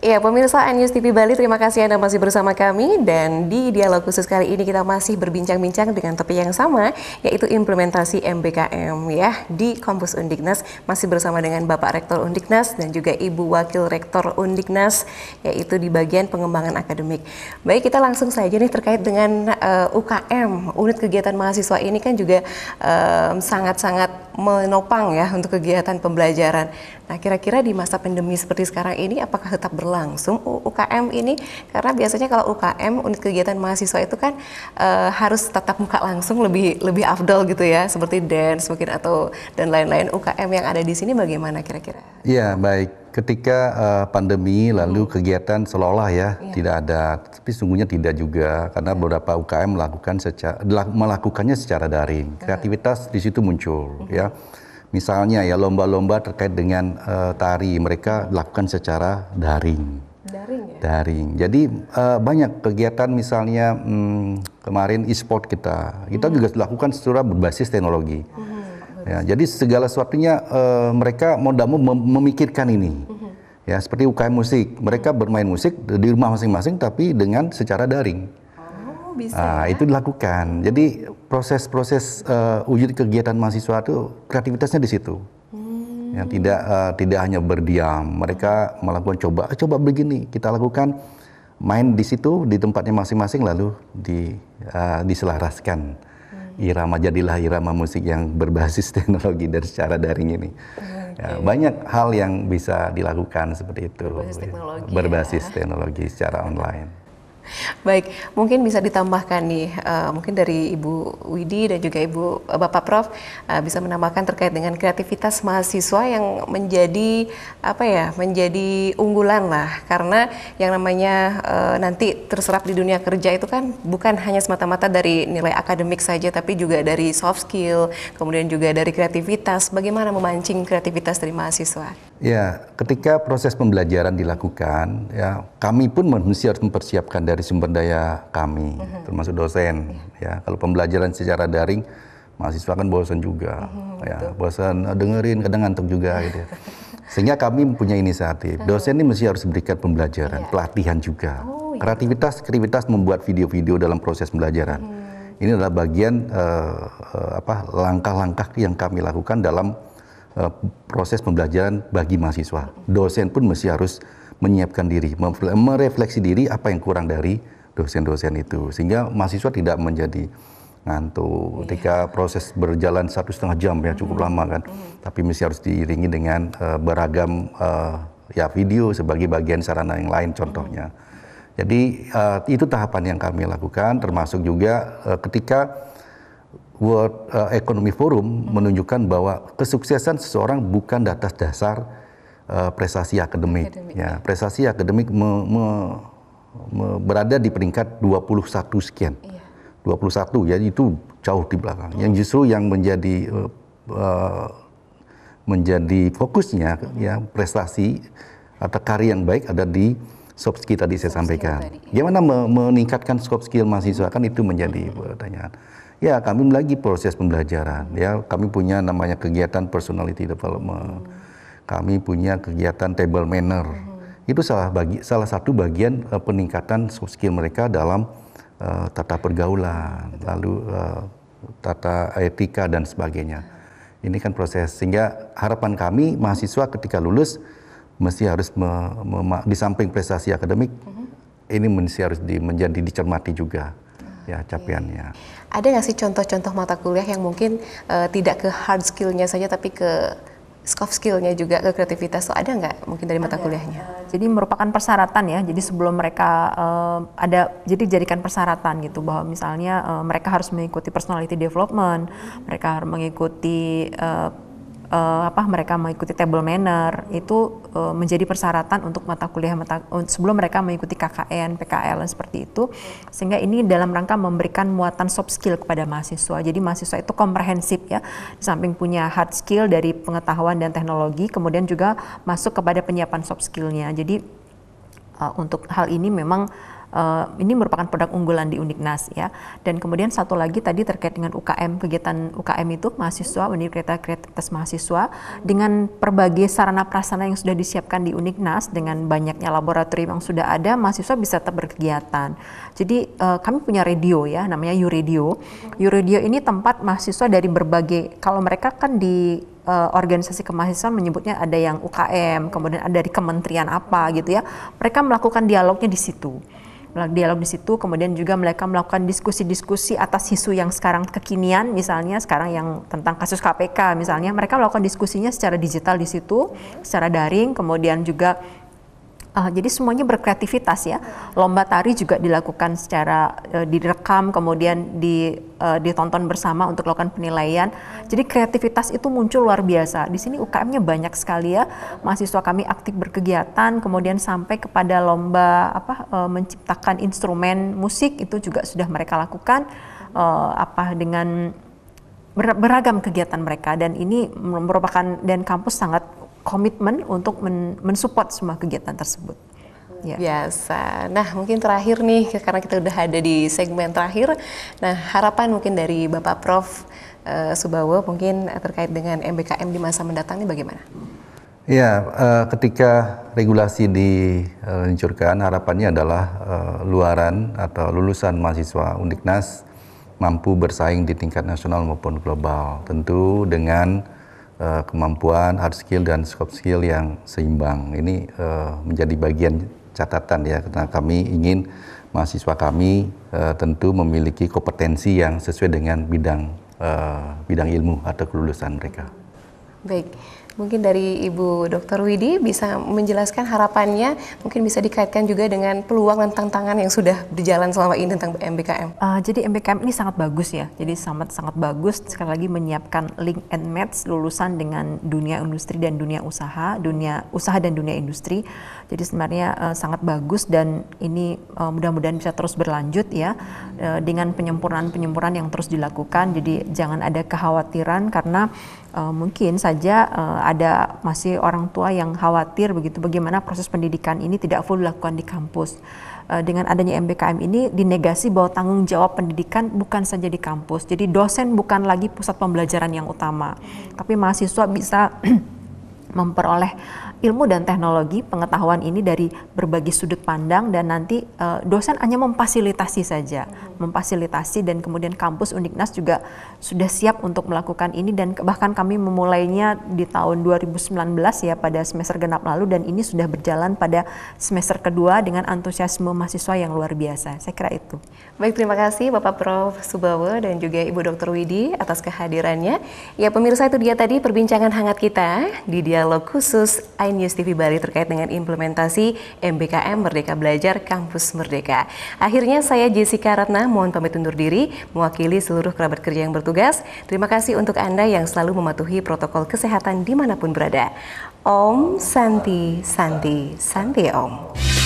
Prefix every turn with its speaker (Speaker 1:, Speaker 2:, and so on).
Speaker 1: Ya, pemirsa News TV Bali, terima kasih Anda masih bersama kami, dan di dialog khusus kali ini kita masih berbincang-bincang dengan topik yang sama, yaitu implementasi MBKM ya di kampus Undiknas, masih bersama dengan Bapak Rektor Undiknas dan juga Ibu Wakil Rektor Undiknas, yaitu di bagian pengembangan akademik. Baik, kita langsung saja nih terkait dengan UKM, unit kegiatan mahasiswa ini kan juga sangat-sangat menopang ya untuk kegiatan pembelajaran. Nah, kira-kira di masa pandemi seperti sekarang ini apakah tetap berlangsung UKM ini? Karena biasanya kalau UKM, unit kegiatan mahasiswa itu kan harus tatap muka langsung, lebih afdol gitu ya, seperti dance mungkin atau dan lain-lain. UKM yang ada di sini bagaimana kira-kira?
Speaker 2: Iya, baik. Ketika pandemi lalu kegiatan seolah-olah ya tidak ada, tapi sungguhnya tidak juga, karena beberapa UKM melakukannya secara daring. Kreativitas di situ muncul ya. Misalnya ya lomba-lomba terkait dengan tari, mereka lakukan secara daring.
Speaker 1: Daring ya?
Speaker 2: Daring. Jadi banyak kegiatan, misalnya kemarin e-sport kita juga lakukan secara berbasis teknologi. Ya, jadi segala sesuatunya mereka mau tidak mau memikirkan ini. Ya, seperti UKM musik, mereka bermain musik di rumah masing-masing tapi dengan secara daring.
Speaker 1: Bisa,
Speaker 2: Itu dilakukan. Jadi proses-proses wujud kegiatan mahasiswa itu kreativitasnya di situ. Ya, tidak hanya berdiam, mereka melakukan coba begini, kita lakukan, main di situ di tempatnya masing-masing, lalu diselaraskan. Jadilah irama musik yang berbasis teknologi dari secara daring ini. Ya, banyak hal yang bisa dilakukan seperti itu. Berbasis teknologi secara online.
Speaker 1: Baik, mungkin bisa ditambahkan nih, mungkin dari Ibu Widi dan juga Bapak Prof bisa menambahkan terkait dengan kreativitas mahasiswa yang menjadi menjadi unggulan lah, karena yang namanya nanti terserap di dunia kerja itu kan bukan hanya semata-mata dari nilai akademik saja, tapi juga dari soft skill, kemudian juga dari kreativitas. Bagaimana memancing kreativitas dari mahasiswa?
Speaker 2: Ya, ketika proses pembelajaran dilakukan, ya kami pun mesti harus mempersiapkan dari sumber daya kami, termasuk dosen. Ya, kalau pembelajaran secara daring, mahasiswa kan bosan juga, ya bosan dengerin, kadang ngantuk juga gitu. Sehingga kami mempunyai inisiatif. Dosen ini mesti harus berikan pembelajaran, pelatihan juga. Kreativitas membuat video-video dalam proses pembelajaran. Ini adalah bagian langkah-langkah yang kami lakukan dalam proses pembelajaran bagi mahasiswa. Dosen pun mesti harus menyiapkan diri, merefleksi diri apa yang kurang dari dosen-dosen itu, sehingga mahasiswa tidak menjadi ngantuk ketika proses berjalan 1,5 jam ya, cukup lama kan, tapi mesti harus diiringi dengan beragam video sebagai bagian sarana yang lain contohnya. Jadi itu tahapan yang kami lakukan, termasuk juga ketika World Economic Forum menunjukkan bahwa kesuksesan seseorang bukan atas dasar prestasi akademik. Ya, prestasi akademik berada di peringkat 21 sekian. 21 ya, itu jauh di belakang. Yang justru yang menjadi fokusnya ya, prestasi atau karya yang baik ada di soft skill tadi saya sampaikan. Bagaimana meningkatkan soft skill mahasiswa, kan itu menjadi pertanyaan. Ya, kami lagi proses pembelajaran. Ya, kami punya namanya kegiatan personality development. Kami punya kegiatan table manner. Itu salah satu bagian peningkatan soft skill mereka dalam tata pergaulan, lalu tata etika dan sebagainya. Ini kan proses, sehingga harapan kami mahasiswa ketika lulus mesti harus di samping prestasi akademik, ini mesti harus menjadi dicermati juga. Ya, capaiannya.
Speaker 1: Ada nggak sih contoh-contoh mata kuliah yang mungkin tidak ke hard skill-nya saja, tapi ke soft skill-nya juga, ke kreativitas? So, ada nggak mungkin dari mata kuliahnya?
Speaker 3: Jadi merupakan persyaratan ya. Jadi sebelum mereka jadi jadikan persyaratan gitu, bahwa misalnya mereka harus mengikuti personality development, mereka harus mengikuti mereka mengikuti table manner, itu menjadi persyaratan untuk mata kuliah sebelum mereka mengikuti KKN, PKL dan seperti itu, sehingga ini dalam rangka memberikan muatan soft skill kepada mahasiswa. Jadi mahasiswa itu komprehensif ya, di samping punya hard skill dari pengetahuan dan teknologi, kemudian juga masuk kepada penyiapan soft skillnya. Jadi untuk hal ini memang Ini merupakan produk unggulan di Undiknas ya. Dan kemudian satu lagi tadi terkait dengan UKM, kegiatan UKM itu mahasiswa, unit kereta kreativitas mahasiswa dengan berbagai sarana prasarana yang sudah disiapkan di Undiknas dengan banyaknya laboratorium yang sudah ada, mahasiswa bisa tetap berkegiatan. Jadi kami punya radio ya, namanya U-Radio. U-Radio ini tempat mahasiswa dari berbagai, kalau mereka kan di organisasi kemahasiswaan menyebutnya ada yang UKM, kemudian ada dari kementerian apa gitu ya. Mereka melakukan dialognya di situ. Dialog di situ, kemudian juga mereka melakukan diskusi-diskusi atas isu yang sekarang kekinian, misalnya sekarang yang tentang kasus KPK misalnya, mereka melakukan diskusinya secara digital di situ, secara daring, kemudian juga jadi semuanya berkreativitas ya. Lomba tari juga dilakukan secara direkam, kemudian ditonton bersama untuk melakukan penilaian. Jadi kreativitas itu muncul luar biasa. Di sini UKM-nya banyak sekali ya. Mahasiswa kami aktif berkegiatan, kemudian sampai kepada lomba menciptakan instrumen musik itu juga sudah mereka lakukan dengan beragam kegiatan mereka, dan ini merupakan, dan kampus sangat komitmen untuk mensupport semua kegiatan tersebut. Ya.
Speaker 1: Biasa. Nah, mungkin terakhir nih, karena kita udah ada di segmen terakhir. Nah, harapan mungkin dari Bapak Prof. Subawo mungkin terkait dengan MBKM di masa mendatang ini bagaimana?
Speaker 2: Ya, ketika regulasi diluncurkan, harapannya adalah luaran atau lulusan mahasiswa Undiknas mampu bersaing di tingkat nasional maupun global. Tentu dengan kemampuan hard skill dan soft skill yang seimbang. Ini menjadi bagian catatan ya, karena kami ingin mahasiswa kami tentu memiliki kompetensi yang sesuai dengan bidang ilmu atau kelulusan mereka.
Speaker 1: Baik, mungkin dari Ibu Dr. Widi bisa menjelaskan harapannya, mungkin bisa dikaitkan juga dengan peluang dan tantangan yang sudah berjalan selama ini tentang MBKM.
Speaker 3: Jadi MBKM ini sangat bagus ya, jadi sangat bagus sekali lagi menyiapkan link and match lulusan dengan dunia industri dan dunia usaha dan dunia industri. Jadi sebenarnya sangat bagus, dan ini mudah-mudahan bisa terus berlanjut ya dengan penyempurnaan yang terus dilakukan. Jadi jangan ada kekhawatiran, karena mungkin saja ada masih orang tua yang khawatir begitu bagaimana proses pendidikan ini tidak full dilakukan di kampus. Dengan adanya MBKM ini dinegasi bahwa tanggung jawab pendidikan bukan saja di kampus. Jadi dosen bukan lagi pusat pembelajaran yang utama, tapi mahasiswa bisa memperoleh ilmu dan teknologi pengetahuan ini dari berbagai sudut pandang, dan nanti dosen hanya memfasilitasi saja, dan kemudian kampus Undiknas juga sudah siap untuk melakukan ini, dan bahkan kami memulainya di tahun 2019 ya, pada semester genap lalu, dan ini sudah berjalan pada semester kedua dengan antusiasme mahasiswa yang luar biasa. Saya kira itu.
Speaker 1: Baik, terima kasih Bapak Prof. Subawo dan juga Ibu Dr. Widi atas kehadirannya. Ya pemirsa, itu dia tadi perbincangan hangat kita di dialog khusus iNews TV Bali terkait dengan implementasi MBKM Merdeka Belajar Kampus Merdeka. Akhirnya saya Jessica Ratna mohon pamit undur diri mewakili seluruh kerabat kerja yang bertugas. Terima kasih untuk Anda yang selalu mematuhi protokol kesehatan dimanapun berada. Om Santi Santi Santi Om.